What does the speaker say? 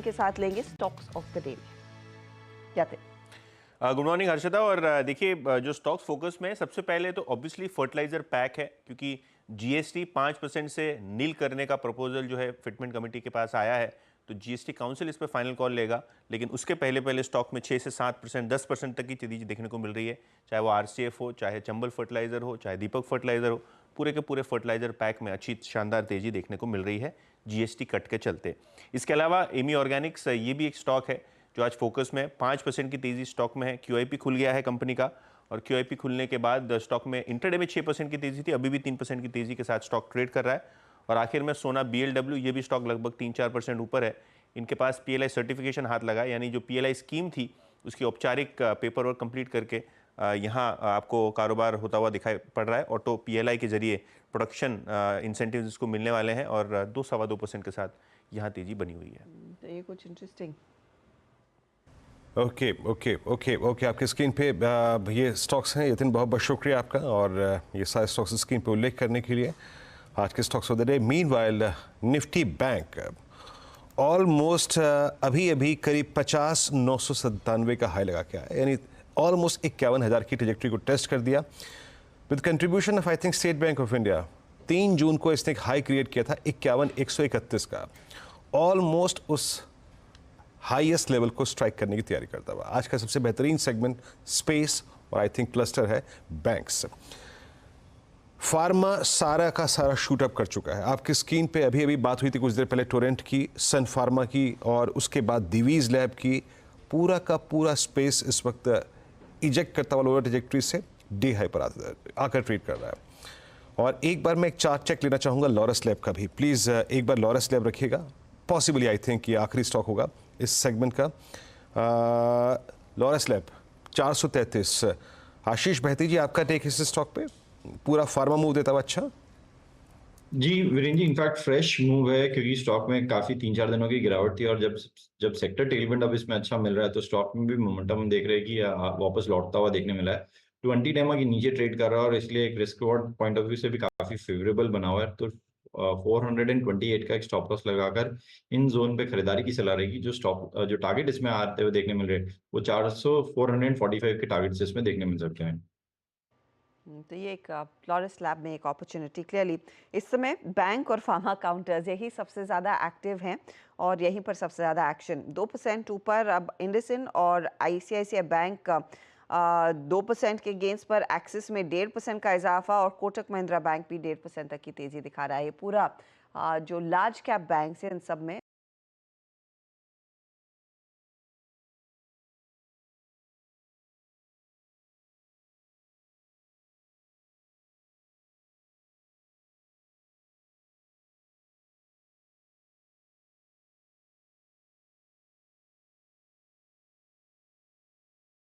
के साथ लेंगे स्टॉक्स ऑफ द डे में। जाते गुड मॉर्निंग हर्षदा। और देखिए, जो स्टॉक्स फोकस में है, सबसे पहले तो ऑब्वियसली फर्टिलाइजर पैक है, क्योंकि जीएसटी 5% से नील करने का प्रपोजल जो है फिटमेंट कमेटी के पास आया है, तो जीएसटी काउंसिल इस पर फाइनल कॉल लेगा। लेकिन उसके पहले पहले स्टॉक में 6 से 7%, 10% तक की तेजी देखने को मिल रही है, चाहे वो आरसीएफ हो, चाहे चंबल फर्टिलाइजर हो, चाहे दीपक फर्टिलाइजर हो। पूरे के पूरे फर्टिलाइजर पैक में अच्छी शानदार तेजी देखने को मिल रही है जीएसटी कट के चलते। इसके अलावा एमी ऑर्गेनिक्स, ये भी एक स्टॉक है जो आज फोकस में 5% की तेजी स्टॉक में है। क्यूआईपी खुल गया है कंपनी का, और क्यूआईपी खुलने के बाद स्टॉक में इंटरडे में 6% की तेजी थी, अभी भी 3% की तेजी के साथ स्टॉक ट्रेड कर रहा है। और आखिर में सोना बीएलडब्ल्यू, ये भी स्टॉक लगभग 3-4% ऊपर है। इनके पास पीएलआई सर्टिफिकेशन हाथ लगा, यानी जो पीएलआई स्कीम थी उसकी औपचारिक पेपर वर्क कंप्लीट करके यहाँ आपको कारोबार होता हुआ दिखाई पड़ रहा है। ऑटो पीएलआई के जरिए प्रोडक्शन इंसेंटिव्स इसको मिलने वाले हैं, और 2-2.25% के साथ यहाँ तेजी बनी हुई है। तो ये कुछ interesting. Okay okay okay okay आपके स्क्रीन पे ये स्टॉक्स हैं। यतिन, बहुत बहुत शुक्रिया आपका, और ये सारे स्टॉक्स स्क्रीन पे उल्लेख करने के लिए। आज के stocks of the day. Meanwhile Nifty bank almost अभी अभी करीब 50,997 का हाई लगा के आया, यानी ऑलमोस्ट 51,000 की ट्रेजेक्टरी को टेस्ट कर दिया। With contribution of I think state bank of India, 3 जून को इसने एक हाई क्रिएट किया था 51,131 का, ऑलमोस्ट उस हाईएस्ट लेवल को स्ट्राइक करने की तैयारी करता हुआ। आज का सबसे बेहतरीन सेगमेंट स्पेस और आई थिंक क्लस्टर है बैंक्स। फार्मा सारा का सारा शूट अप कर चुका है। आपकी स्क्रीन पे अभी अभी बात हुई थी कुछ देर पहले टोरेंट की, सन फार्मा की, और उसके बाद दिवीज लैब की। पूरा का पूरा स्पेस इस वक्त इजेक्ट करता हुआ लोअर ट्रेजेक्टरी से डी हाई पर आकर ट्रेड कर रहा है। और एक बार मैं एक चार्ट चेक लेना चाहूँगा लॉरस लैब का भी। प्लीज़ एक बार लॉरस लैब रखिएगा। पॉसिबली आई थिंक ये आखिरी स्टॉक होगा इस सेगमेंट का। Laurus lab 433। आशीष बहती जी, आपका टेक इस स्टॉक पे? पूरा फार्मा मूव देता हुआ अच्छा। जी Virendra ji, in fact fresh move है, क्योंकि स्टॉक में काफी 3-4 दिनों की गिरावट थी, और जब सेक्टर टेलविंड अब इसमें अच्छा मिल रहा है, तो स्टॉक में भी मोमेंटम हम देख रहे हैं कि वापस लौटता हुआ देखने मिला है। 20 डेमा के नीचे ट्रेड कर रहा है, और इसलिए एक risk reward point of view से भी काफी फेवरेबल बना हुआ है। तो 428 का एक स्टॉप लॉस लगाकर इन जोन पे खरीदारी की सलाह रहेगी। जो टारगेट इसमें आते हुए देखने मिल रहे हैं, वो 445 के टारगेट्स इसमें देखने मिल सकते हैं। तो ये एक फ्लोरेस लैब में एक अपॉर्चुनिटी क्लियरली इस समय बैंक और फार्मा काउंटर्स यही सबसे ज़्यादा एक्टिव हैं, और यहीं पर सबसे ज़्यादा एक्शन। 2% ऊपर अब इंडसइंड और आईसीआईसीआई बैंक 2% के गेंस पर, एक्सिस में 1.5% का इजाफा, और कोटक महिंद्रा बैंक भी 1.5% तक की तेजी दिखा रहा है। ये पूरा जो लार्ज कैप बैंक है इन सब में